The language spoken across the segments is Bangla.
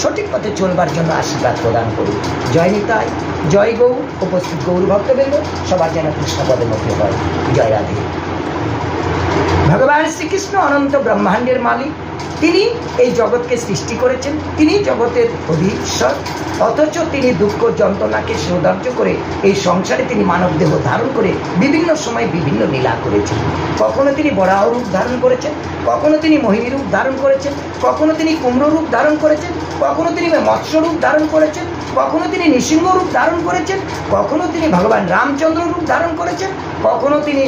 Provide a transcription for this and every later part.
সঠিক পথে চলবার জন্য আশীর্বাদ প্রদান করুন। জয় নিতাই, জয় গৌর। উপস্থিত গৌর ভক্তবৃন্দ সবার যেন কৃষ্ণপদে মুক্ত হয়। জয় রাধে। ভগবান শ্রীকৃষ্ণ অনন্ত ব্রহ্মাণ্ডের মালিক। তিনি এই জগৎকে সৃষ্টি করেছেন, তিনি জগতের অধীশ্বর। অথচ তিনি দুঃখ যন্ত্রণাকে সৌধর্য করে এই সংসারে তিনি মানব দেহ ধারণ করে বিভিন্ন সময় বিভিন্ন লীলা করেছেন। কখনো তিনি বরাহ রূপ ধারণ করেছেন, কখনো তিনি মোহিনী রূপ ধারণ করেছেন, কখনো তিনি কুম্ভ রূপ ধারণ করেছেন, কখনো তিনি মৎস্য রূপ ধারণ করেছেন, কখনো তিনি নৃসিংহ রূপ ধারণ করেছেন, কখনো তিনি ভগবান রামচন্দ্র রূপ ধারণ করেছেন, কখনো তিনি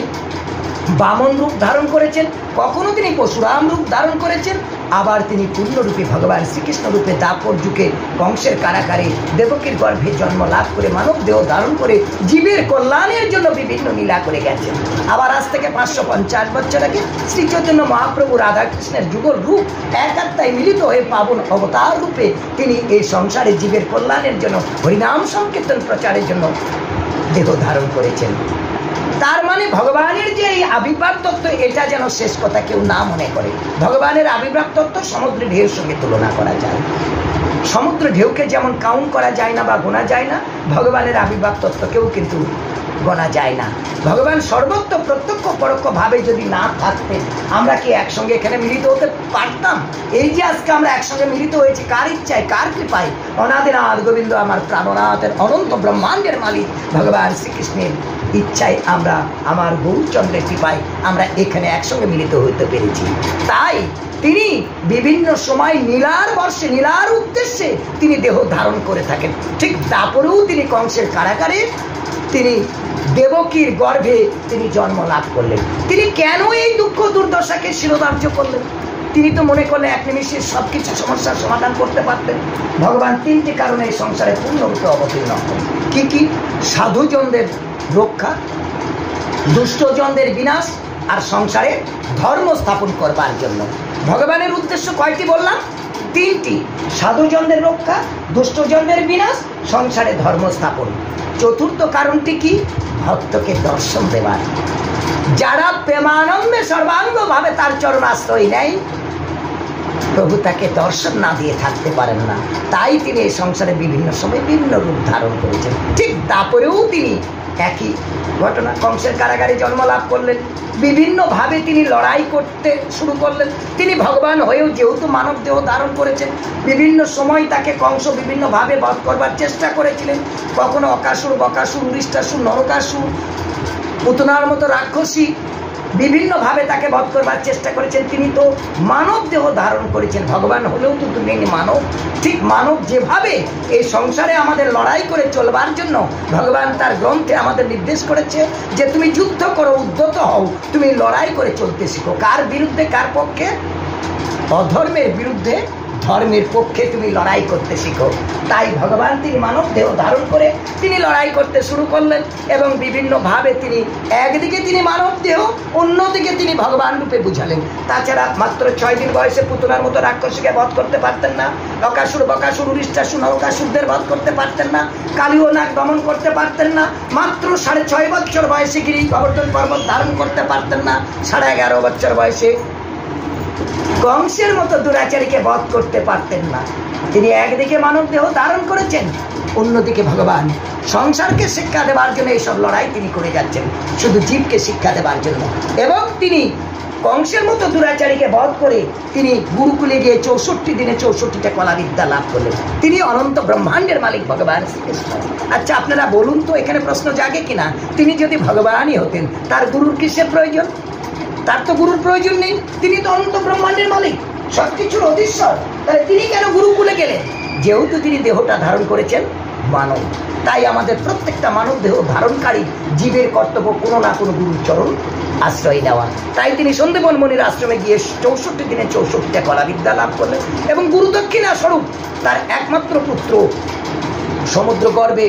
বামন রূপ ধারণ করেছেন, কখনো তিনি পরশুরাম রূপ ধারণ করেছেন, আবার তিনি পূর্ণরূপে ভগবান শ্রীকৃষ্ণ রূপে দাপর যুগে কংসের কারাগারে দেবকীর গর্ভে জন্ম লাভ করে মানব দেহ ধারণ করে জীবের কল্যাণের জন্য বিভিন্ন লীলা করে গেছেন। আবার আজ থেকে 550 বছর আগে শ্রী চৈতন্য মহাপ্রভু রাধাকৃষ্ণের যুগল রূপ এক আত্মায় মিলিত হয়ে পাবন অবতার রূপে তিনি এই সংসারে জীবের কল্যাণের জন্য হরিনাম সংকীর্তন প্রচারের জন্য দেহ ধারণ করেছেন। তার মানে ভগবানের যে এই আবির্ভাব তত্ত্ব, এটা যেন শেষ কথা কেউ না মনে করে। ভগবানের আবির্ভাব তত্ত্ব সমুদ্র ঢেউর সঙ্গে তুলনা করা যায়। সমুদ্র ঢেউকে যেমন কাউন্ট করা যায় না বা গোনা যায় না, ভগবানের আবির্ভাব তত্ত্বকেও কিন্তু গোনা যায় না। ভগবান সর্বত্র প্রত্যক্ষ পরোক্ষ ভাবে যদি না থাকতেন, আমরা কি একসঙ্গে এখানে মিলিত হতে পারতাম? এই যে আজকে আমরা একসঙ্গে মিলিত হয়েছি কার ইচ্ছায়, কার কৃপায়? অনাদিনাথ গোবিন্দ আমার প্রাণনাথের অনন্ত ব্রহ্মাণ্ডের মালিক ভগবান শ্রীকৃষ্ণের ইচ্ছায় আমরা, আমার গৌরচন্দ্রের কৃপায় আমরা এখানে একসঙ্গে মিলিত হইতে পেরেছি। তাই তিনি বিভিন্ন সময় নীলার বর্ষে, নীলার উদ্দেশ্যে তিনি দেহ ধারণ করে থাকেন। ঠিক তারপরেও তিনি কংসের কারাগারে তিনি দেবকীর গর্ভে তিনি জন্ম লাভ করলেন। তিনি কেন এই দুঃখ দুর্দশাকে শিরোধার্য করলেন? তিনি তো মনে করলেন এক নিমিষে সবকিছু সমস্যার সমাধান করতে পারতেন। ভগবান 3টি কারণে এই সংসারে পূর্ণরূপে অবতীর্ণ হন। কি কি? সাধুজনদের রক্ষা, দুষ্টজনদের বিনাশ, আর সংসারে ধর্ম স্থাপন করবার জন্য। ভগবানের উদ্দেশ্য কয়টি বললাম? 3টি। সাধুজনদের রক্ষা, দুষ্টজনদের বিনাশ, সংসারে ধর্ম স্থাপন। চতুর্থ কারণটি কি? ভক্তকে দর্শন দেবার। যারা প্রেমানন্দে সর্বাঙ্গভাবে তার চরণ আশ্রয় নেয়, প্রভু তাকে দর্শন না দিয়ে থাকতে পারেন না। তাই তিনি এই সংসারে বিভিন্ন সময় বিভিন্ন রূপ ধারণ করেছেন। ঠিক তারপরেও তিনি একই ঘটনা, কংসের কারাগারে জন্ম লাভ করলেন, বিভিন্নভাবে তিনি লড়াই করতে শুরু করলেন। তিনি ভগবান হয়েও যেহেতু মানব দেহ ধারণ করেছেন, বিভিন্ন সময় তাকে কংস বিভিন্নভাবে বধ করবার চেষ্টা করেছিলেন। কখনো অকাসুর, বকাসুর, উরিষ্টাসুর, নরকাসুর, পুতনার মতো রাক্ষসী বিভিন্নভাবে তাকে বধ করবার চেষ্টা করেছেন। তিনি তো মানব দেহ ধারণ করেছেন, ভগবান হলেও তো তুমি মানব। ঠিক মানব যেভাবে এই সংসারে আমাদের লড়াই করে চলবার জন্য ভগবান তার গ্রন্থে আমাদের নির্দেশ করেছে যে তুমি যুদ্ধ করো, উদ্যত হও, তুমি লড়াই করে চলতে শিখো। কার বিরুদ্ধে? কার পক্ষে? অধর্মের বিরুদ্ধে ধর্মের পক্ষে তুমি লড়াই করতে শিখো। তাই ভগবান তিনি মানব দেহ ধারণ করে তিনি লড়াই করতে শুরু করলেন এবং বিভিন্নভাবে তিনি একদিকে তিনি মানব দেহ, অন্যদিকে তিনি ভগবান রূপে বুঝালেন। তাছাড়া মাত্র 6 দিন বয়সে পুতনার মতো রাক্ষসীকে বধ করতে পারতেন না, অকাসুর, বকাসুর, উরিষ্টাসুর, নরকাসুরদের বধ করতে পারতেন না, কালীয় নাগ দমন করতে পারতেন না, মাত্র 6.5 বছর বয়সে গিরি গোবর্ধন পর্বত ধারণ করতে পারতেন না, 11.5 বছর বয়সে কংসের মতো দুরাচারীকে বধ করতে পারতেন না। তিনি একদিকে মানব দেহ ধারণ করেছেন, অন্যদিকে ভগবান সংসারকে শিক্ষা দেবার জন্য এইসব লড়াই তিনি করে যাচ্ছেন, শুধু জীবকে শিক্ষা দেবার জন্য। এবং তিনি কংসের মতো দুরাচারীকে বধ করে তিনি গুরুকুলে গিয়ে 64 দিনে 64টা কলাবিদ্যা লাভ করলেন। তিনি অনন্ত ব্রহ্মাণ্ডের মালিক ভগবান শ্রীকৃষ্ণ। আচ্ছা আপনারা বলুন তো, এখানে প্রশ্ন জাগে কিনা, তিনি যদি ভগবানই হতেন তার গুরুর কিসের প্রয়োজন? তার তো গুরুর প্রয়োজন নেই, তিনি তো অনন্ত ব্রহ্মাণ্ডের মালিক, সবকিছুর অধীশ্বর। তাহলে তিনি কেন গুরুকুলে গেলেন? যেহেতু তিনি দেহটা ধারণ করেছেন মানব, তাই আমাদের প্রত্যেকটা মানব দেহ ধারণকারী জীবের কর্তব্য কোনো না কোনো গুরুর চরণ আশ্রয় নেওয়া। তাই তিনি সন্দেবন মনির আশ্রমে গিয়ে 64 দিনে 64টা কলাবিদ্যা লাভ করলেন এবং গুরু দক্ষিণা স্বরূপ তার একমাত্র পুত্র সমুদ্র গর্ভে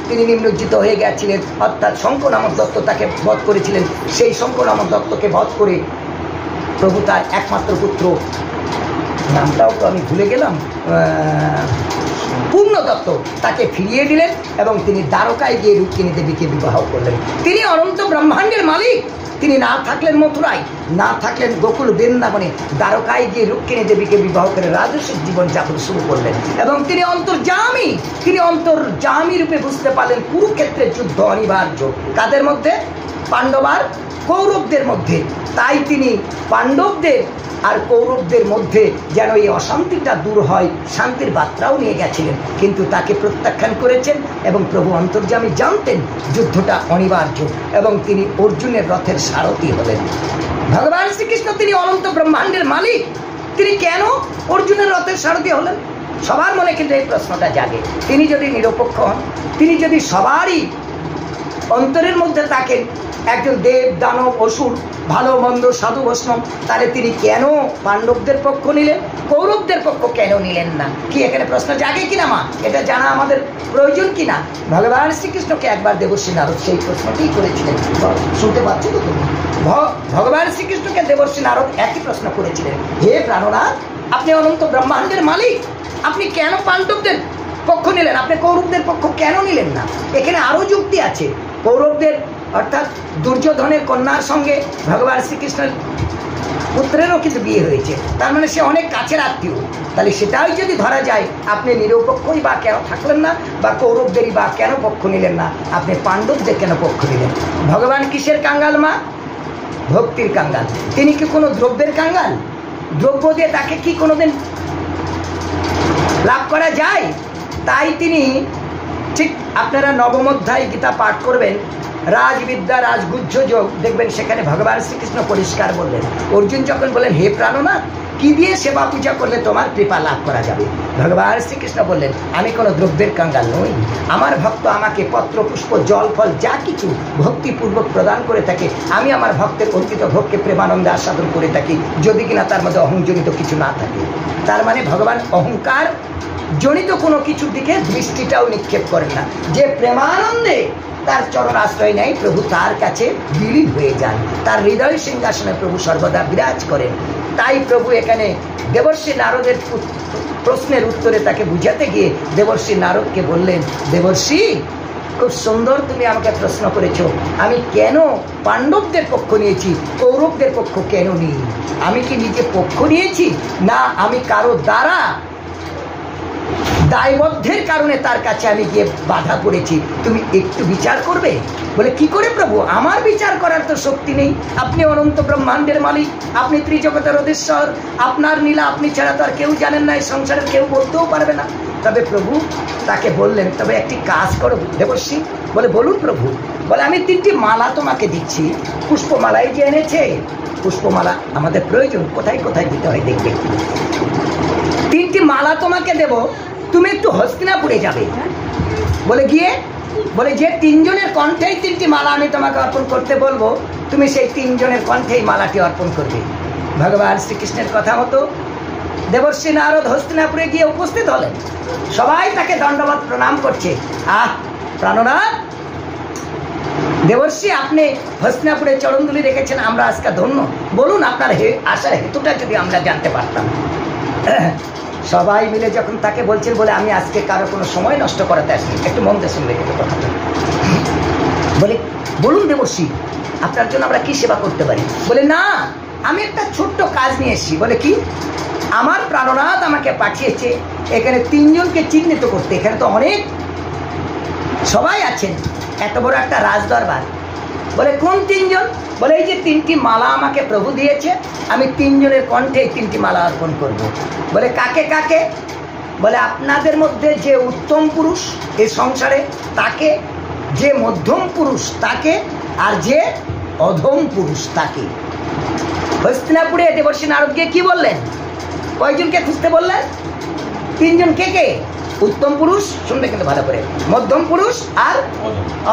তিনি নিম্নজ্জিত হয়ে গেছিলেন, অর্থাৎ শঙ্খ নামক দত্ত তাকে বধ করেছিলেন। সেই শঙ্খ নামক দত্তকে বধ করে প্রভু তার একমাত্র পুত্র, নামটাও তো আমি ভুলে গেলাম, পূর্ণদত্ত তাকে ফিরিয়ে দিলেন এবং তিনি দ্বারকায় গিয়ে রুক্মিণী দেবীকে বিবাহ করলেন। তিনি অনন্ত ব্রহ্মাণ্ডের মালিক। তিনি না থাকলেন মথুরায়, না থাকলেন গোকুল বৃন্দাবনে, দ্বারকায় গিয়ে রুক্মিণী দেবীকে বিবাহ করে রাজস্বিক জীবনযাপন শুরু করলেন। এবং তিনি অন্তর্যামী, তিনি অন্তর্যামী রূপে বুঝতে পারলেন কুরুক্ষেত্রের যুদ্ধ অনিবার্য। কাদের মধ্যে? পাণ্ডব আর কৌরবদের মধ্যে। তাই তিনি পাণ্ডবদের আর কৌরবদের মধ্যে যেন এই অশান্তিটা দূর হয়, শান্তির বার্তাও নিয়ে গেছিলেন, কিন্তু তাকে প্রত্যাখ্যান করেছেন। এবং প্রভু অন্তর্যামী জানতেন যুদ্ধটা অনিবার্য এবং তিনি অর্জুনের রথের সারথি হলেন। ভগবান শ্রীকৃষ্ণ তিনি অনন্ত ব্রহ্মাণ্ডের মালিক, তিনি কেন অর্জুনের রথের সারথি হলেন? সবার মনে কিন্তু এই প্রশ্নটা জাগে। তিনি যদি নিরপেক্ষ হন, তিনি যদি সবারই অন্তরের মধ্যে থাকেন, একজন দেব দানব অসুর ভালো মন্দ সাধু বৈষ্ণব, তাহলে তিনি কেন পাণ্ডবদের পক্ষ নিলেন, কৌরবদের পক্ষ কেন নিলেন না? কি এখানে প্রশ্ন জাগে কিনা মা? এটা জানা আমাদের প্রয়োজন কিনা? ভগবান শ্রীকৃষ্ণকে একবার দেবর্ষী নারদ সেই প্রশ্নটি করেছিলেন। শুনতে পাচ্ছ তো তুমি? ভগবান শ্রীকৃষ্ণকে দেবর্ষী নারদ একই প্রশ্ন করেছিলেন, হে প্রাণনাথ, আপনি অনন্ত ব্রহ্মাণ্ডের মালিক, আপনি কেন পাণ্ডবদের পক্ষ নিলেন, আপনি কৌরবদের পক্ষ কেন নিলেন না? এখানে আরো যুক্তি আছে। কৌরবদের অর্থাৎ দুর্যোধনের কন্যার সঙ্গে ভগবান শ্রীকৃষ্ণের পুত্রেরও কিন্তু বিয়ে হয়েছে, তার মানে সে অনেক কাছের আত্মীয়। তাহলে সেটাই যদি ধরা যায়, আপনি নিরপেক্ষই বা কেন থাকলেন না, বা কৌরবদেরই বা কেন পক্ষ নিলেন না, আপনি পাণ্ডবদের কেন পক্ষ নিলেন? ভগবান কিসের কাঙ্গাল মা? ভক্তির কাঙ্গাল। তিনি কি কোনো দ্রব্যের কাঙ্গাল? দ্রব্য দিয়ে তাকে কি কোনোদিন লাভ করা যায়? তাই তিনি ঠিক আপনারা নবম অধ্যায় গীতা পাঠ করবেন, রাজবিদ্যা রাজগুহ্য যোগ, দেখবেন সেখানে ভগবান শ্রীকৃষ্ণ পরিষ্কার বললেন। অর্জুন যখন বলেন, হে প্রাণনাথ, কি দিয়ে সেবা পূজা করলে তোমার কৃপা লাভ করা যাবে? ভগবান শ্রীকৃষ্ণ বললেন, আমি কোনো দ্রব্যের কাঙ্গাল নই। আমার ভক্ত আমাকে পত্র পুষ্প জল ফল যা কিছু ভক্তিপূর্বক প্রদান করে থাকে, আমি আমার ভক্তের অর্পিত ভোগকে প্রেমানন্দে আস্বাদন করে থাকি, যদি কিনা তার মধ্যে অহংজনিত কিছু না থাকে। তার মানে ভগবান অহংকার জনিত কোনো কিছুর দিকে দৃষ্টিটাও নিক্ষেপ করেন না। যে প্রেমানন্দে তার চরণ আশ্রয় নেয়, প্রভু তার কাছে বিলীন হয়ে যান, তার হৃদয় সিংহাসনে প্রভু সর্বদা বিরাজ করেন। তাই প্রভু এখানে দেবর্ষী নারদের প্রশ্নের উত্তরে তাকে বুঝাতে গিয়ে দেবর্ষী নারদকে বললেন, দেবর্ষী, খুব সুন্দর তুমি আমাকে প্রশ্ন করেছ, আমি কেন পাণ্ডবদের পক্ষ নিয়েছি, কৌরবদের পক্ষ কেন নিই? আমি কি নিজে পক্ষ নিয়েছি, না আমি কারো দ্বারা দায়বদ্ধের কারণে তার কাছে আমি গিয়ে বাধা পড়েছি? তুমি একটু বিচার করবে। বলে, কি করে প্রভু? আমার বিচার করার তো শক্তি নেই। আপনি অনন্ত ব্রহ্মাণ্ডের মালিক, আপনি ত্রিজগতের অধীশ্বর, আপনার নীলা আপনি ছাড়া তো আর কেউ জানেন না, এই সংসারের কেউ বলতেও পারবে না। তবে প্রভু তাকে বললেন, তবে একটি কাজ করো দেবর্ষী। বলে, বলুন প্রভু। বলে, আমি 3টি মালা তোমাকে দিচ্ছি। পুষ্পমালাই যে এনেছে, পুষ্পমালা আমাদের প্রয়োজন, কোথায় কোথায় দিতে হয় দেখবে। 3টি মালা তোমাকে দেব, তুমি একটু হস্তিনাপুরে যাবে। বলে, গিয়ে বলে, যে 3 জনের কণ্ঠেই 3টি মালা আমি তোমাকে অর্পণ করতে বলবো, তুমি সেই 3 জনের কণ্ঠেই মালাটি অর্পণ করবে। ভগবান শ্রীকৃষ্ণের কথা মতো দেবর্ষী নারদ হস্তিনাপুরে গিয়ে উপস্থিত হলেন। সবাই তাকে দণ্ডবত প্রণাম করছে। আহ প্রাণনাথ, দেবর্ষী, আপনি হস্তিনাপুরে চরণধুলি রেখেছেন, আমরা আজকে ধন্য। বলুন আপনার আসার হেতুটা যদি আমরা জানতে পারতাম। সবাই মিলে যখন তাকে বলছেন, বলে, আমি আজকে কারো কোনো সময় নষ্ট করাতে আসি, একটু মন দিয়ে শুনলে কিন্তু কথাটা। বলে, বলুন দেবর্ষী, আপনার জন্য আমরা কি সেবা করতে পারি? বলে, না, আমি একটা ছোট্ট কাজ নিয়ে এসেছি। বলে, কি? আমার প্রাণনাথ আমাকে পাঠিয়েছে এখানে 3 জনকে চিহ্নিত করতে। এখানে তো অনেক সবাই আছেন, এত বড় একটা রাজদরবার। বলে, কোন 3 জন? বলে, এই যে 3টি মালা আমাকে প্রভু দিয়েছে, আমি 3 জনের কণ্ঠে 3টি মালা অর্পণ করব। বলে, কাকে কাকে? বলে, আপনাদের মধ্যে যে উত্তম পুরুষ এই সংসারে তাকে, যে মধ্যম পুরুষ তাকে, আর যে অধম পুরুষ তাকে। হস্তিনাপুরে দেবর্ষী নারদকে কি বললেন? কয়জনকে খুঁজতে বললেন? 3 জন। কে কে? উত্তম পুরুষ, শুনবে কিন্তু ভালো করে, মধ্যম পুরুষ আর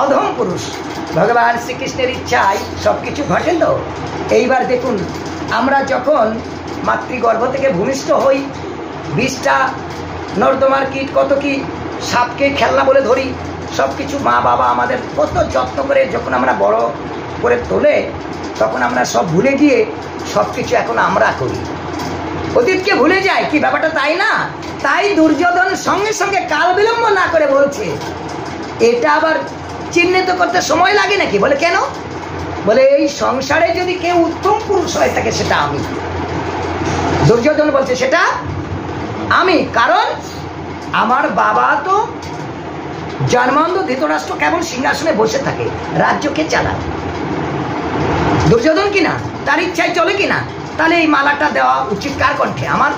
অধম পুরুষ। ভগবান শ্রীকৃষ্ণের ইচ্ছায় সবকিছু ঘটে। তো এইবার দেখুন, আমরা যখন মাতৃগর্ভ থেকে ভূমিষ্ঠ হই, 20টা নর্দমার কীট, কত কি সাপকে খেলনা বলে ধরি, সব কিছু মা বাবা আমাদের কত যত্ন করে যখন আমরা বড় করে তোলে, তখন আমরা সব ভুলে গিয়ে সব কিছু এখন আমরা করি। অতীতকে ভুলে যায়, কি ব্যাপারটা তাই না? তাই দুর্যোধন সঙ্গে সঙ্গে কাল বিলম্ব না করে বলছে, এটা আবার চিহ্নিত করতে সময় লাগে নাকি? বলে কেন? বলে এই সংসারে যদি কেউ উত্তম পুরুষ হয়ে থাকে সেটা আমি। দুর্যোধন বলছে সেটা আমি, কারণ আমার বাবা তো জন্মান্ধ ধৃতরাষ্ট্র কেবল সিংহাসনে বসে থাকে, রাজ্যকে চালায়। দুর্যোধন কিনা তার ইচ্ছায় চলে কিনা? তাহলে এই মালাটা দেওয়া উচিত কার কণ্ঠে? আমার।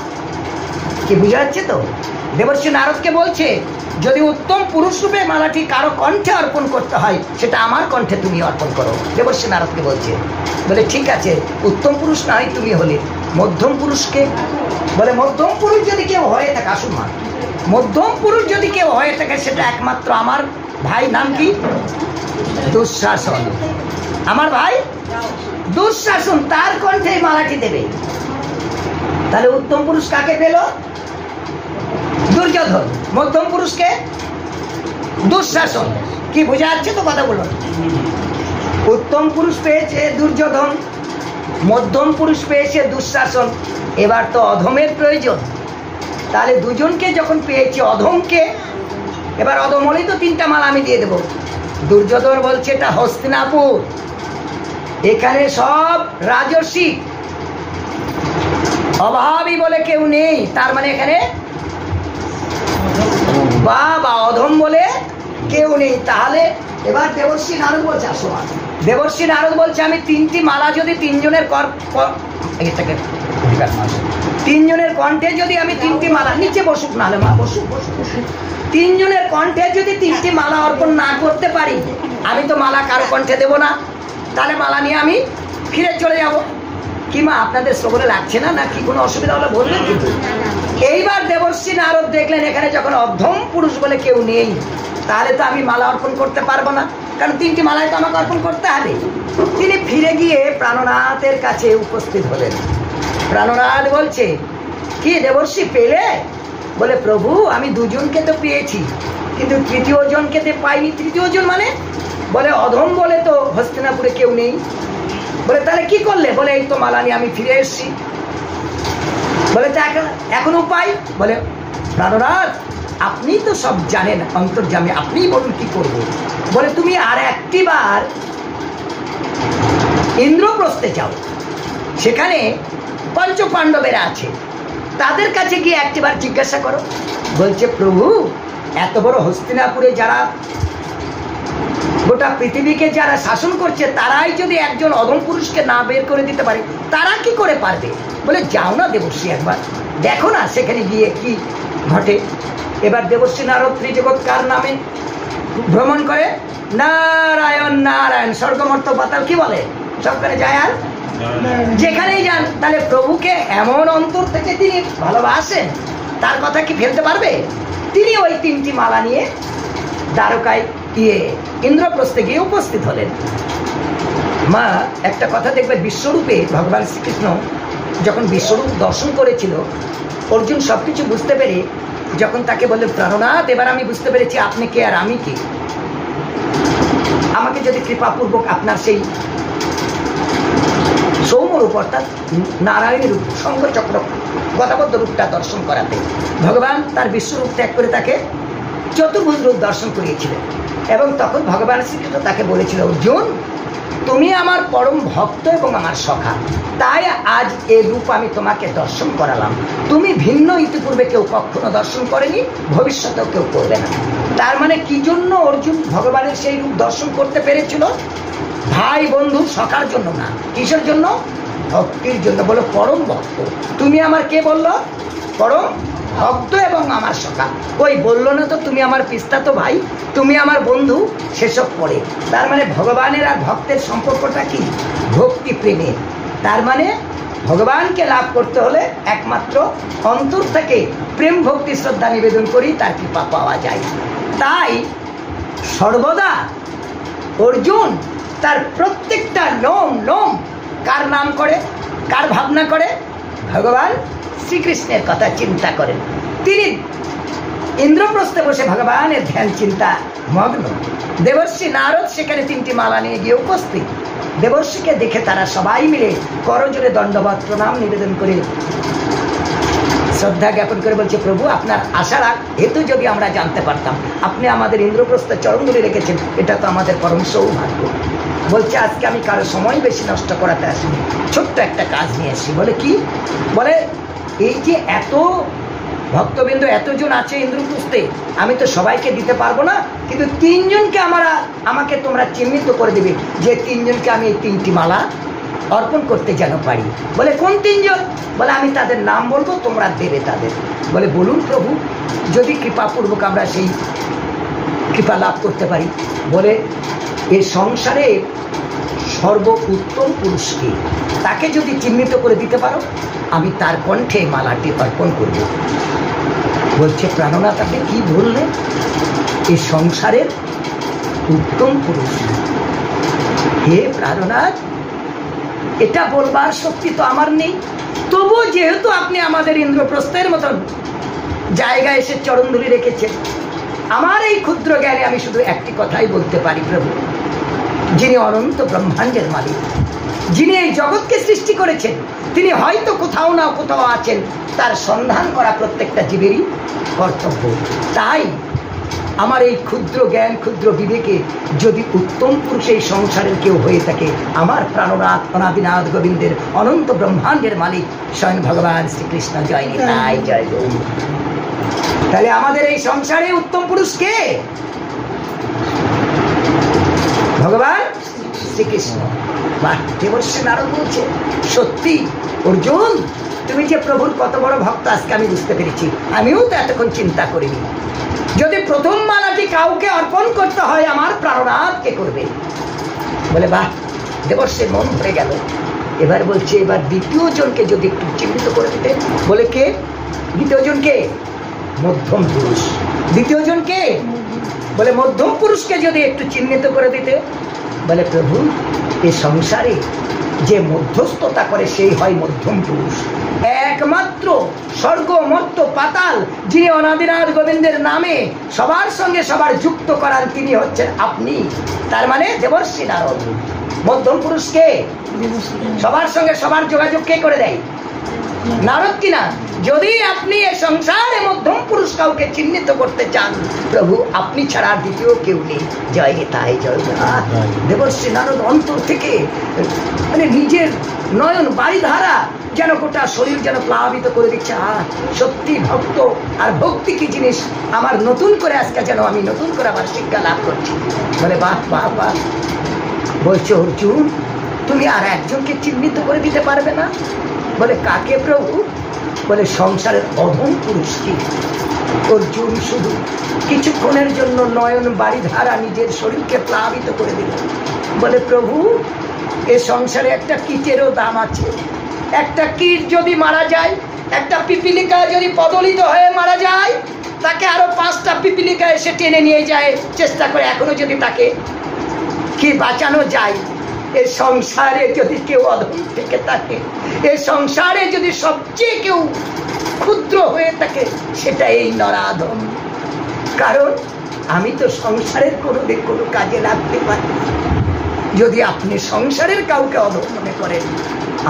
কি বুঝা যাচ্ছে তো? দেবর্ষি নারদকে বলছে যদি উত্তম পুরুষ রূপে মালাটি কারো কণ্ঠে অর্পণ করতে হয় সেটা আমার কণ্ঠে তুমি অর্পণ করো। দেবর্ষি নারদকে বলছে। বলে ঠিক আছে, উত্তম পুরুষ না হয় তুমি হলে, মধ্যম পুরুষকে? বলে মধ্যম পুরুষ যদি কেউ হয়ে থাকে, আসুন মা, মধ্যম পুরুষ যদি কেউ হয়ে থাকে সেটা একমাত্র আমার ভাই। নাম কি? দুঃশাসন। আমার ভাই দুঃশাসন, তার কণ্ঠে এই মালাটি দেবে। তাহলে উত্তম পুরুষ কাকে পেল? দুর্যোধন। মধ্যম পুরুষকে? দুঃশাসন। কি বোঝা যাচ্ছে তো কথাগুলো? উত্তম পুরুষ পেয়েছে দুর্যোধন, মধ্যম পুরুষ পেয়েছে দুঃশাসন, এবার তো অধমের প্রয়োজন। তাহলে দুজনকে যখন পেয়েছি, অধমকে এবার অধম হলেই তো 3টা মালা আমি দিয়ে দেব। দুর্যোধন বলছে এটা হস্তিনাপুর, এখানে সব রাজস্বী, অভাবী বলে কেউ নেই। তার মানে এখানে বা অধম বলে কেউ নেই। তাহলে এবার দেবর্ষি নারদ বলছে, আসো, দেবর্ষি নারদ বলছে আমি 3টি মালা যদি 3 জনের কণ্ঠে যদি আমি 3টি মালা, নিচে বসুক, নাহলে মা বসুক, 3 জনের কণ্ঠে যদি 3টি মালা অর্পণ না করতে পারি, আমি তো মালা কারো কণ্ঠে দেব না। তাহলে মালা নিয়ে আমি ফিরে চলে যাব। কি মা আপনাদের শ্রবণে লাগছে না? নাকি কোনো অসুবিধা হলে বলবেন কিন্তু। এইবার দেবর্ষি নারদ দেখলেন এখানে যখন অধম পুরুষ বলে কেউ নেই, তাহলে তো আমি মালা অর্পণ করতে পারবো না, কারণ 3টি মালায় তো আমাকে অর্পণ করতে হবে। তিনি ফিরে গিয়ে প্রাণনাথের কাছে উপস্থিত হলেন। প্রাণনাথ বলছে, কি দেবর্ষি পেলে? বলে প্রভু আমি 2 জনকে তো পেয়েছি, কিন্তু 3য় জনকে তো পাইনি। 3য় জন মানে? বলে অধম বলে তো হস্তিনাপুরে কেউ নেই। বলে তাহলে কি করলে? বলে এই তো মালা নিয়ে আমি ফিরে এসেছি। বলে তা এখন উপায়? বলে প্রাণনাথ আপনি তো সব জানেন, অন্তর্যামী, আপনিই বলুন কি করবো। বলে তুমি আর একটিবার ইন্দ্রপ্রস্থে যাও, সেখানে পঞ্চপাণ্ডবেরা আছে, তাদের কাছে গিয়ে একটিবার জিজ্ঞাসা করো। বলছে প্রভু এত বড় হস্তিনাপুরে যারা গোটা পৃথিবীকে যারা শাসন করছে, তারাই যদি একজন অধম পুরুষকে না বের করে দিতে পারে, তারা কি করে পারবে? বলে যাও না দেবর্ষি, একবার দেখো না সেখানে গিয়ে কি ঘটে। এবার দেবর্ষি নারদ ত্রিজগৎকার নামে ভ্রমণ করে, নারায়ণ নারায়ণ, স্বর্গমর্ত পাতাল কি বলে, সবখানে যায়, আর যেখানেই যান। তাহলে প্রভুকে এমন অন্তর থেকে তিনি ভালোবাসেন, তার কথা কি ফেলতে পারবে? তিনি ওই 3টি মালা নিয়ে দ্বারকায় ইন্দ্রপ্রস্থে গিয়ে উপস্থিত হলেন। মা একটা কথা দেখবে, বিশ্বরূপে ভগবান শ্রীকৃষ্ণ যখন বিশ্বরূপ দর্শন করেছিল, অর্জুন সবকিছু বুঝতে পেরে যখন তাকে বললেন প্রাণনাথ এবার আমি বুঝতে পেরেছি আপনি কে আর আমি কে, আমাকে যদি কৃপাপূর্বক আপনার সেই সৌম্যরূপ অর্থাৎ নারায়ণের রূপ, শঙ্কর চক্র গদাবদ্ধ রূপটা দর্শন করাতে, ভগবান তার বিশ্বরূপ ত্যাগ করে তাকে চতুর্ভুজ রূপ দর্শন করিয়েছিলেন। এবং তখন ভগবান শ্রীকৃষ্ণ তাকে বলেছিল, অর্জুন তুমি আমার পরম ভক্ত এবং আমার সখা, তাই আজ এই রূপ আমি তোমাকে দর্শন করালাম। তুমি ভিন্ন ইতিপূর্বে কেউ কখনো দর্শন করেনি, ভবিষ্যতেও কেউ করবে না। তার মানে কি জন্য অর্জুন ভগবানের সেই রূপ দর্শন করতে পেরেছিল? ভাই বন্ধু সখার জন্য না, কিসের জন্য? ভক্তির জন্য। বলো পরম ভক্ত, তুমি আমার কে বললো? পরম ভক্ত এবং আমার সখা। ওই বললো না তো তুমি আমার পিস্তাতো ভাই, তুমি আমার বন্ধু, সেসব পড়ে। তার মানে ভগবানের আর ভক্তের সম্পর্কটা কি? ভক্তি প্রেমের। তার মানে ভগবানকে লাভ করতে হলে একমাত্র অন্তর থেকে প্রেম ভক্তি শ্রদ্ধা নিবেদন করি তার কৃপা পাওয়া যায়। তাই সর্বদা অর্জুন তার প্রত্যেকটা লোম লোম কার নাম করে, কার ভাবনা করে? ভগবান শ্রীকৃষ্ণের কথা চিন্তা করেন। তিনি ইন্দ্রপ্রস্থে বসে ভগবানের ধ্যান চিন্তা মগ্ন। দেবর্ষি নারদ সেখানে 3টি মালা নিয়ে গিয়ে উপস্থিত। দেবর্ষিকে দেখে তারা সবাই মিলে করজোড়ে দণ্ডবত প্রণাম নিবেদন করে শ্রদ্ধা জ্ঞাপন করে বলছে, প্রভু আপনার আশার হেতু যদি আমরা জানতে পারতাম, আপনি আমাদের ইন্দ্রপ্রস্থে চরণগুলি রেখেছেন, এটা তো আমাদের পরম সৌভাগ্য। বলছে আজকে আমি কারো সময় বেশি নষ্ট করাতে আসিনি, ছোট্ট একটা কাজ নিয়ে আসি। বলে কি? বলে এই যে এত ভক্তবৃন্দ এতজন আছে ইন্দ্রপ্রস্থে, আমি তো সবাইকে দিতে পারবো না, কিন্তু 3 জনকে আমাকে তোমরা চিহ্নিত করে দেবে, যে 3 জনকে আমি এই 3টি মালা অর্পণ করতে যেন পারি। বলে কোন 3 জন? বলে আমি তাদের নাম বলবো, তোমরা দেবে তাদের। বলে বলুন প্রভু, যদি কৃপাপূর্বক আমরা সেই কৃপা লাভ করতে পারি। বলে এই সংসারে সর্ব উত্তম পুরুষকে, তাকে যদি চিহ্নিত করে দিতে পারো, আমি তার কণ্ঠে মালাটি অর্পণ করব। বলছে প্রাণনাথ আপনি কি বললেন? এই সংসারের উত্তম পুরুষ। হে প্রাণনাথ, এটা বলবার শক্তি তো আমার নেই, তবু যেহেতু আপনি আমাদের ইন্দ্রপ্রস্থের মতন জায়গায় এসে চরণধুলি রেখেছেন, আমার এই ক্ষুদ্র জ্ঞানে আমি শুধু একটি কথাই বলতে পারি, প্রভু যিনি অনন্ত ব্রহ্মাণ্ডের মালিক, যিনি এই জগৎকে সৃষ্টি করেছেন, তিনি হয়তো কোথাও না কোথাও আছেন, তার সন্ধান করা প্রত্যেকটা জীবেরই কর্তব্য। তাই আমার এই ক্ষুদ্র জ্ঞান, ক্ষুদ্র বিবেকে যদি উত্তম পুরুষ এই সংসারের কেউ হয়ে থাকে, আমার প্রাণনাথ অনাদিনাথ গোবিন্দের অনন্ত ব্রহ্মাণ্ডের মালিক স্বয়ং ভগবান শ্রীকৃষ্ণ। জয় নিতাই, জয় গৌর। তাহলে আমাদের এই সংসারে উত্তম পুরুষ কে? ভগবান শ্রীকৃষ্ণ। দেবর্ষি নারদ বলছে, সত্যি অর্জুন, তুমি যে প্রভুর কত বড় ভক্ত আজকে আমি বুঝতে পেরেছি। আমিও তো এতক্ষণ চিন্তা করিনি। যদি প্রথম মালাটি কাউকে অর্পণ করতে হয়, আমার প্রাণনাথকে করবে। বলে বাহ, দেবর্ষির মন ভরে গেল। এবার বলছে, এবার দ্বিতীয় জনকে যদি একটু চিহ্নিত করে দিতে। বলে কে? দ্বিতীয় জনকে? মধ্যম পুরুষ। দ্বিতীয় জনকে? বলে মধ্যম পুরুষকে যদি একটু চিহ্নিত করে দিতে। বলে প্রভু, এই সংসারে যে মধ্যস্থতা করে সেই হয় মধ্যম পুরুষ। একমাত্র স্বর্গ মর্ত্য পাতাল যিনি অনাদিনাথ গোবিন্দের নামে সবার সঙ্গে সবার যুক্ত করান, তিনি হচ্ছেন আপনি। তার মানে দেবর্ষি নারদ। মধ্যম পুরুষকে সবার সঙ্গে সবার যোগাযোগ কে করে দেয়? নারদ কিনা? যদি আপনি এই সংসারে মধ্যম পুরুষ কাউকে চিহ্নিত করতে চান, প্রভু আপনি ছাড়া দ্বিতীয় কেউ নেই। জয় তাই জয়। দেবর্ষি নারদ অন্তর থেকে মানে নিজের নয়ন বাড়িধারা যেন গোটা শরীর যেন প্লাবিত করে দিচ্ছে। সত্যি ভক্ত আর ভক্তি কি জিনিস, আমার নতুন করে আজকে যেন আমি নতুন করে আবার শিক্ষা লাভ করছি। বলে বাহ বাহ বাহ। বলছে অর্জুন, তুমি আর একজনকে চিহ্নিত করে দিতে পারবে না? বলে কাকে প্রভু? বলে সংসারের অধম পুরুষকে। অর্জুন শুধু কিছুক্ষণের জন্য নয়ন বাড়িধারা নিজের শরীরকে প্লাবিত করে দিল। বলে প্রভু, এ সংসারে একটা কীটেরও দাম আছে। একটা কীট যদি মারা যায়, একটা পিপিলিকা যদি পদলিত হয়ে মারা যায়, তাকে আরো 5টা পিপিলিকা এসে টেনে নিয়ে যায় চেষ্টা করে, এখনো যদি তাকে কি বাঁচানো যায়। এই সংসারে যদি কেউ অধম থেকে থাকে, এই সংসারে যদি সবচেয়ে কেউ ক্ষুদ্র হয়ে থাকে, সেটা এই নরাধম। কারণ আমি তো সংসারের কোনো কাজে লাগতে পারি। যদি আপনি সংসারের কাউকে অধম মনে করেন,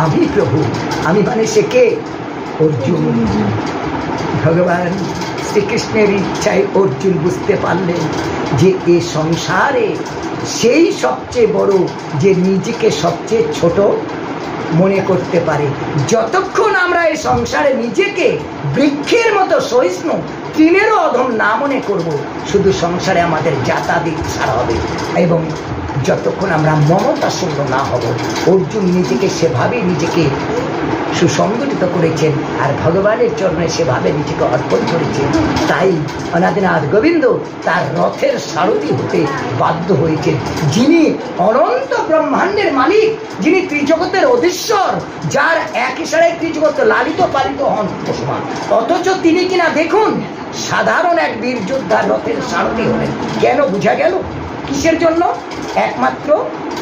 আমি প্রভু, আমি মানে সে কে? অর্জুন। ভগবান শ্রীকৃষ্ণের ইচ্ছায় অর্জুন বুঝতে পারলেন যে এ সংসারে সেই সবচেয়ে বড়, যে নিজেকে সবচেয়ে ছোট মনে করতে পারে। যতক্ষণ আমরা এই সংসারে নিজেকে বৃক্ষের মতো সহিষ্ণু, তৃণেরও অধম না মনে করব, শুধু সংসারে আমাদের যাতাদিক ছাড়া হবে। এবং যতক্ষণ আমরা মমতা শূন্য না হব, অর্জুন নিজেকে সেভাবেই নিজেকে সুসংগঠিত করেছেন আর ভগবানের চরণে সেভাবে নিজেকে অর্পণ করেছেন। তাই অনাদিনাথ গোবিন্দ তার রথের সারথি হতে বাধ্য হয়েছেন। যিনি অনন্ত ব্রহ্মাণ্ডের মালিক, যিনি ত্রিজগতের অধীশ্বর, যার এক ইশারায় ত্রিজগৎ লালিত পালিত হন পশুমান, অথচ তিনি কিনা দেখুন সাধারণ এক বীর যোদ্ধার রথের সারথি হলেন। কেন? বুঝা গেল কিসের জন্য? একমাত্র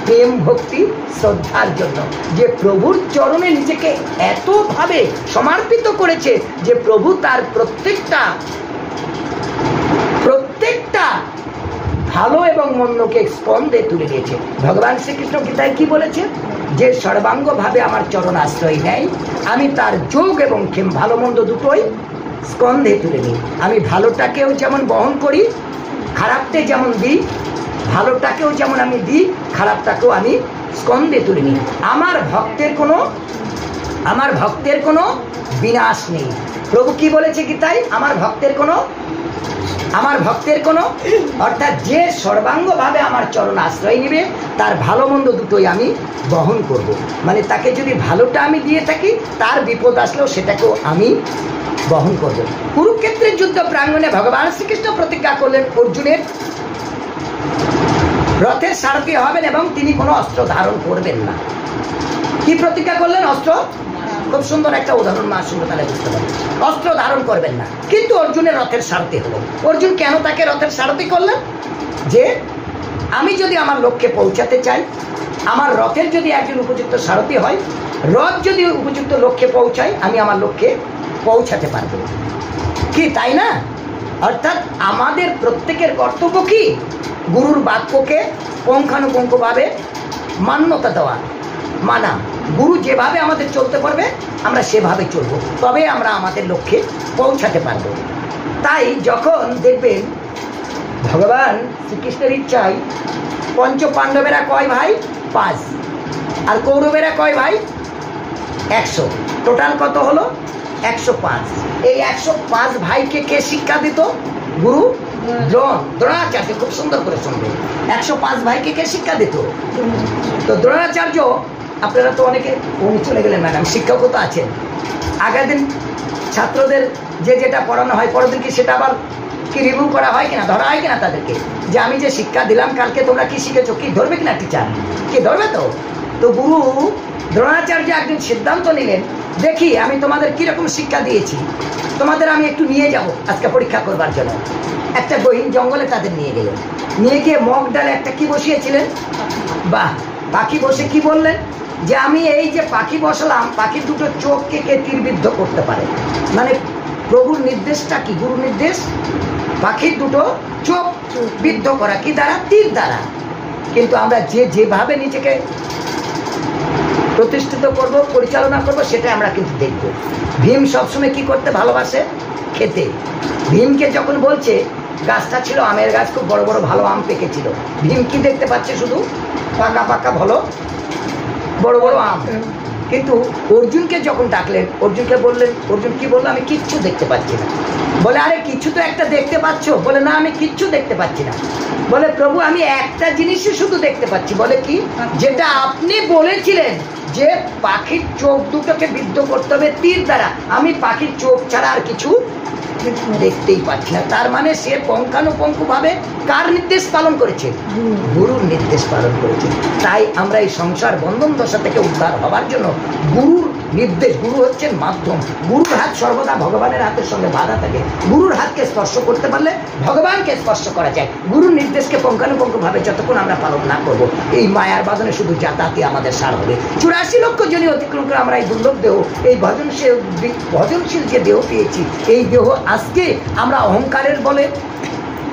প্রেম ভক্তি শ্রদ্ধার জন্য, যে প্রভুর চরণে নিজেকে এতভাবে সমর্পিত করেছে যে প্রভু তার প্রত্যেকটা ভালো এবং মন্দকে স্কন্ধে তুলে দিয়েছে। ভগবান শ্রীকৃষ্ণ গীতায় কি বলেছে? যে সর্বাঙ্গভাবে আমার চরণ আশ্রয় নেয়, আমি তার যোগ এবং ক্ষেম ভালো মন্দ দুটোই স্কন্ধে তুলে নিই। আমি ভালোটাকেও যেমন বহন করি, খারাপটা যেমন দিই, ভালোটাকেও যেমন আমি দিই, খারাপটাকেও আমি স্কন্ধে তুলে নিই। আমার ভক্তের কোনো বিনাশ নেই। প্রভু কি বলেছে গীতায়? আমার ভক্তের কোনো অর্থাৎ যে সর্বাঙ্গভাবে আমার চরণ আশ্রয় নিবে তার ভালো মন্দ দুটোই আমি বহন করব। মানে তাকে যদি ভালোটা আমি দিয়ে থাকি, তার বিপদ আসলেও সেটাকেও আমি বহন করব। কুরুক্ষেত্রের যুদ্ধ প্রাঙ্গণে ভগবান শ্রীকৃষ্ণ প্রতিজ্ঞা করলেন অর্জুনের রথের সারথি হবেন এবং তিনি কোনো অস্ত্র ধারণ করবেন না। কি প্রতিজ্ঞা করলেন? অস্ত্র। খুব সুন্দর একটা উদাহরণ মা শুনলে তাহলে বুঝতে পারবেন। অস্ত্র ধারণ করবেন না, কিন্তু অর্জুনের রথের সারথি হলো। অর্জুন কেন তাকে রথের সারথি করলেন? যে আমি যদি আমার লক্ষ্যে পৌঁছাতে চাই, আমার রথের যদি একজন উপযুক্ত সারথি হয়, রথ যদি উপযুক্ত লক্ষ্যে পৌঁছায়, আমি আমার লক্ষ্যে পৌঁছাতে পারবো। কি তাই না? অর্থাৎ আমাদের প্রত্যেকের কর্তব্য কি? গুরুর বাক্যকে পুঙ্খানুপুঙ্খভাবে মান্যতা দেওয়া, মানা। গুরু যেভাবে আমাদের চলতে পারবে আমরা সেভাবে চলবো, তবে আমরা আমাদের লক্ষ্যে পৌঁছাতে পারবো। তাই যখন দেখবেন ভগবান শ্রীকৃষ্ণের ইচ্ছায় পঞ্চ পাণ্ডবেরা কয় ভাই? 5, আর কৌরবেরা কয় ভাই? 100। টোটাল কত হলো? 105। এই 105 ভাইকে কে শিক্ষা দিত? গুরু দ্রোণাচার্য। খুব সুন্দর করে শুনবে। 105 ভাইকে কে শিক্ষা দিত? তো দ্রোণাচার্য, আপনারা তো অনেকে উনি চলে গেলেন ম্যাডাম, শিক্ষকও তো আছেন। আগের দিন ছাত্রদের যেটা পড়ানো হয়, পরের দিন কি সেটা আবার কি রিভিউ করা হয় কিনা, ধরা হয় কিনা তাদেরকে, যে আমি যে শিক্ষা দিলাম কালকে তোমরা কি শিখেছো, কি ধরবে কিনা টিচার? কি ধরবে? তো গুরু দ্রোণাচার্য একদিন সিদ্ধান্ত নিলেন, দেখি আমি তোমাদের কিরকম শিক্ষা দিয়েছি, তোমাদের আমি একটু নিয়ে যাব আজকে পরীক্ষা করবার জন্য। একটা গহীন জঙ্গলে তাদের নিয়ে গেলেন। নিয়ে গিয়ে মগ ডালে একটা কি বসিয়েছিলেন? বাহ, পাখি বসে কি বললেন? যে আমি এই যে পাখি বসালাম, পাখির দুটো চোখকে কে তীরবিদ্ধ করতে পারে? মানে প্রভুর নির্দেশটা কি? গুরু নির্দেশ পাখির দুটো চোখ বিদ্ধ করা, কি দ্বারা? তীর দ্বারা। কিন্তু আমরা যেভাবে নিজেকে প্রতিষ্ঠিত করব, পরিচালনা করব, সেটা আমরা কিন্তু দেখব। ভীম সবসময় কি করতে ভালোবাসে? খেতে। ভীমকে যখন বলছে, গাছটা ছিল আমের গাছ, খুব বড় বড় ভালো আম পেকেছিল, ভীম কি দেখতে পাচ্ছে? শুধু পাকা পাকা ভালো বড় বড় আম। কিন্তু অর্জুনকে যখন ডাকলেন, অর্জুনকে বললেন, অর্জুন কি বললো? আমি কিচ্ছু দেখতে পাচ্ছি না। বলে আরে কিছু তো একটা দেখতে পাচ্ছ। বলে না, আমি কিচ্ছু দেখতে পাচ্ছি না। বলে প্রভু আমি একটা জিনিসই শুধু দেখতে পাচ্ছি। বলে কি? যেটা আপনি বলেছিলেন যে পাখির চোখ দুটোকে বিদ্ধ করতে হবে তীর দ্বারা, আমি পাখির চোখ ছাড়া আর কিছু দেখতেই পাচ্ছি না। তার মানে সে পুঙ্খানুপুঙ্খভাবে কার নির্দেশ পালন করেছে? গুরুর নির্দেশ পালন করেছে। তাই আমরা এই সংসার বন্ধন দশা থেকে উদ্ধার হবার জন্য গুরুর নির্দেশ, গুরু হচ্ছেন মাধ্যম। গুরুর হাত সর্বদা ভগবানের হাতের সঙ্গে বাঁধা থাকে। গুরুর হাতকে স্পর্শ করতে পারলে ভগবানকে স্পর্শ করা যায়। গুরুর নির্দেশকে পুঙ্খানুপুঙ্খভাবে যতক্ষণ আমরা পালন না করব, এই মায়ার বাঁধনে শুধু যাতায়াতই আমাদের সার হবে। 84 লক্ষ জনি অতিক্রম করে আমরা এই দুর্লভ দেহ, এই ভজনশীল যে দেহ পেয়েছি, এই দেহ আজকে আমরা অহংকারের বলে,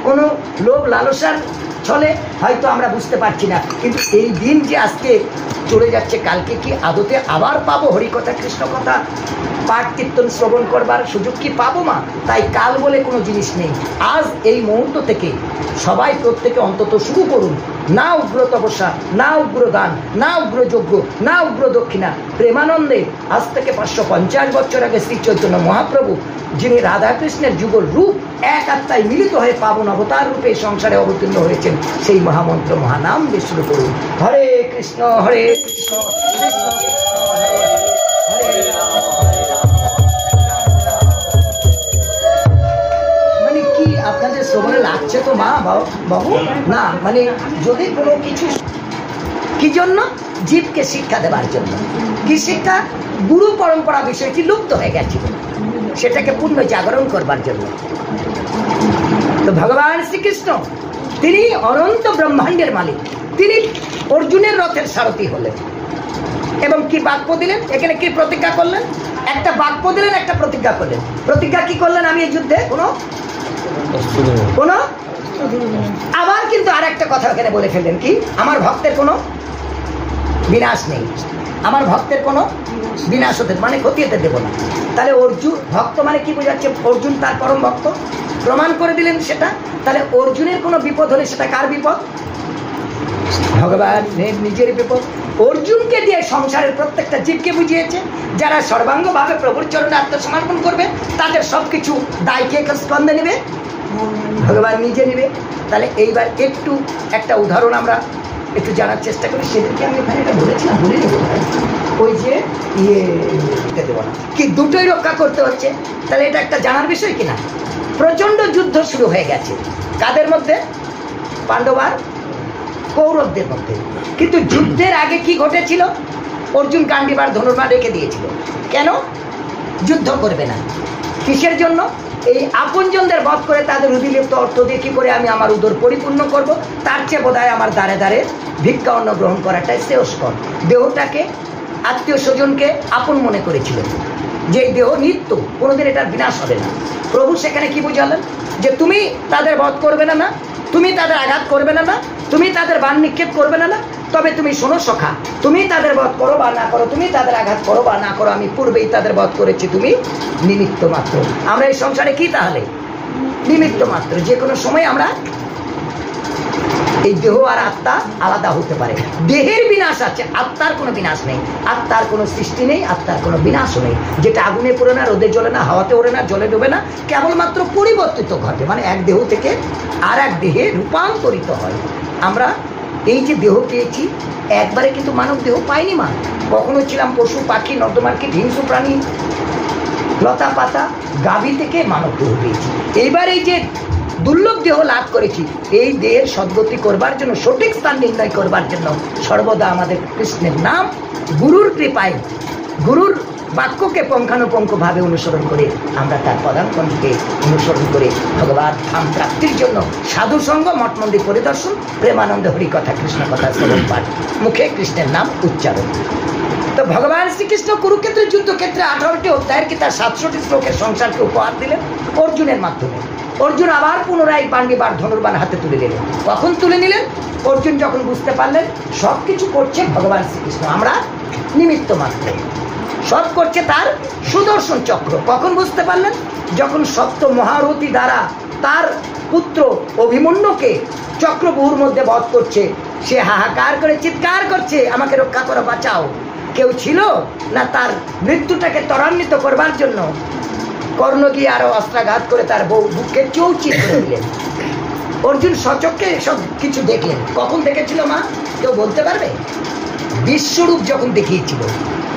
কোনো লোভ লালসার ছলে হয়তো আমরা বুঝতে পারছি না, কিন্তু এই দিন যে আজকে চলে যাচ্ছে, কালকে কি আদতে আবার পাবো হরিকথা কৃষ্ণ কথা পাঠ কীর্তন শ্রবণ করবার সুযোগ কি পাবো মা? তাই কাল বলে কোনো জিনিস নেই। আজ এই মুহূর্ত থেকে সবাই প্রত্যেকে অন্তত শুরু করুন, না উগ্র তপস্যা, না উগ্র দান, না উগ্র যজ্ঞ, না উগ্র দক্ষিণা। প্রেমানন্দে আজ থেকে 550 বছর আগে শ্রী চৈতন্য মহাপ্রভু, যিনি রাধাকৃষ্ণের যুগল রূপ, এক আত্মায় মিলিত হয়ে পাবন অবতার রূপে সংসারে অবতীর্ণ হয়েছেন, সেই মহামন্ত্র মহানাম দিয়ে শুরু করুন। হরে কৃষ্ণ হরে কৃষ্ণ কৃষ্ণ কৃষ্ণ হরে হরে রাম হরে রাম। মানে কি আপনাদের শ্রবণে লাগছে তো মা বাবু? না, মানে যদি কোনো কিছু, কি জন্য? জীবকে শিক্ষা দেবার জন্য। কি শিক্ষা? গুরু পরম্পরা বিষয়টি লুপ্ত হয়ে গেছিল, সেটাকে পূর্ণ জাগরণ করবার জন্য। তো ভগবান শ্রীকৃষ্ণ তিনি অনন্ত ব্রহ্মাণ্ডের মালিক, তিনি অর্জুনের রথের সারথি হলেন এবং কি বাক্য দিলেন? এখানে কি প্রতিজ্ঞা করলেন? একটা বাক্য দিলেন, একটা প্রতিজ্ঞা করলেন। প্রতিজ্ঞা কি করলেন? আমি এই যুদ্ধে কোনো আবার কিন্তু আর একটা কথা এখানে বলে ফেললেন, কি? আমার ভক্তের কোনো বিনাশ নেই, আমার ভক্তের কোনো বিনাশ হতে মানে ক্ষতি হতে দেবো না। তাহলে অর্জুন ভক্ত মানে কি বোঝাচ্ছে? অর্জুন তার পরম ভক্ত, প্রমাণ করে দিলেন সেটা। তাহলে অর্জুনের কোনো বিপদ হলে সেটা কার বিপদ? ভগবানের নিজের বিপদ। অর্জুনকে দিয়ে সংসারের প্রত্যেকটা জীবকে বুঝিয়েছে, যারা সর্বাঙ্গভাবে প্রভুর চরণে আত্মসমর্পণ করবে তাদের সবকিছু দায় কে স্কন্ধে নেবে? ভগবান নিজে নেবে। তাহলে এইবার একটু একটা উদাহরণ আমরা একটু জানার চেষ্টা করি। সেদিনকে আমি এখানে এটা বলেছিলাম, বলে নেব, ওই যে দেবো না কি দুটোই রক্ষা করতে হচ্ছে। তাহলে এটা একটা জানার বিষয় কিনা। প্রচন্ড যুদ্ধ শুরু হয়ে গেছে কাদের মধ্যে? পাণ্ডব আর কৌরবদের মধ্যে। কিন্তু যুদ্ধের আগে কি ঘটেছিল? অর্জুন গান্ডীব আর ধনুর্বাণ রেখে দিয়েছিল। কেন? যুদ্ধ করবে না। কিসের জন্য? এই আপনজনদের বধ করে তাদের অধিলিপ্ত অর্থ দিয়ে কি করে আমি আমার উদর পরিপূর্ণ করব, তার চেয়ে বোধহয় আমার দ্বারে দ্বারে ভিক্ষা অন্ন গ্রহণ করাটাই শ্রেয়স্কর। দেহটাকে আত্মীয় স্বজনকে আপন মনে করেছিলেন, যে দেহ নিত্য, কোনোদিন এটার বিনাশ হবে না। প্রভু সেখানে কি বুঝালেন? যে তুমি তাদের বধ করবে না, তুমি তাদের আঘাত করবে না, তুমি তাদের বাণ নিক্ষেপ করবে না, তবে তুমি শোনো সখা, তুমি তাদের বধ করো বা না করো, তুমি তাদের আঘাত করো বা না করো, আমি পূর্বেই তাদের বধ করেছি, তুমি নিমিত্ত মাত্র। আমরা এই সংসারে কি তাহলে? নিমিত্ত মাত্র। যে কোনো সময় আমরা এই দেহ আর আত্মা আলাদা হতে পারে। দেহের বিনাশ আছে, আত্মার কোনো বিনাশ নেই। আত্মার কোনো সৃষ্টি নেই, আত্মার কোনো বিনাশও নেই। যেটা আগুনে পড়ে না, রোদে জ্বলে না, হাওয়াতে ওড়ে না, জলে ডোবে না, কেবলমাত্র পরিবর্তিত ঘটে, মানে এক দেহ থেকে আর এক দেহে রূপান্তরিত হয়। আমরা এই যে দেহ পেয়েছি, একবারে কিন্তু মানব দেহ পাইনি। মা কখনো ছিলাম পশু পাখি নর্দমার কি হিংস্র প্রাণী, লতা পাতা, গাভী থেকে মানব দেহ পেয়েছি। এইবার এই যে দুর্লভ দেহ লাভ করেছি, এই দেহের সদ্গতি করবার জন্য, সঠিক স্থান নির্ণয় করবার জন্য সর্বদা আমাদের কৃষ্ণের নাম, গুরুর কৃপায়, গুরুর বাক্যকে পুঙ্খানুপুঙ্খভাবে অনুসরণ করে আমরা তার পদাঙ্ককে অনুসরণ করে ভগবান ধাম প্রাপ্তির জন্য সাধু সঙ্গ, মঠ মন্দির পরিদর্শন, প্রেমানন্দ হরিকথা, কৃষ্ণ কথা শ্রবণ পাঠ, মুখে কৃষ্ণের নাম উচ্চারণ। তো ভগবান শ্রীকৃষ্ণ কুরুক্ষেত্রের যুদ্ধক্ষেত্রে 18টি অধ্যায়ের কি তার 700টি শ্লোকের সংসারকে উপহার দিলেন অর্জুনের মাধ্যমে। অর্জুন আবার পুনরায় গান্ডীব আর ধনুর্বাণ হাতে তুলে নিলেন। কখন তুলে নিলেন? অর্জুন যখন বুঝতে পারলেন সব কিছু করছে ভগবান শ্রীকৃষ্ণ, আমরা নিমিত্ত মাত্র, সব করছে তার সুদর্শন চক্র। কখন বুঝতে পারলেন? যখন সপ্ত মহারথী দ্বারা তার পুত্র অভিমন্যুকে চক্রবহুর মধ্যে বধ করছে, সে হাহাকার করে চিৎকার করছে, আমাকে রক্ষা করো, বাঁচাও। কেউ ছিল না তার মৃত্যুটাকে ত্বরান্বিত করবার জন্য? কর্ণ গিয়ে আরো অস্ত্রাঘাত করে তার বুককে চৌচির করে দিলেন। অর্জুন সচক্ষে সব কিছু দেখলেন। কখন দেখেছিল মা? কেউ বলতে পারবে? বিশ্বরূপ যখন দেখিয়েছিল।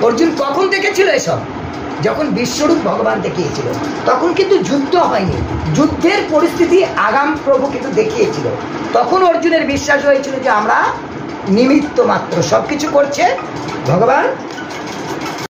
অর্জুন কখন দেখেছিল এসব? যখন বিশ্বরূপ ভগবান দেখিয়েছিল। তখন কিন্তু যুদ্ধ হয়নি, যুদ্ধের পরিস্থিতি আগাম প্রভু কিন্তু দেখিয়েছিল। তখন অর্জুনের বিশ্বাস হয়েছিল যে আমরা নিমিত্ত মাত্র, সবকিছু করছে ভগবান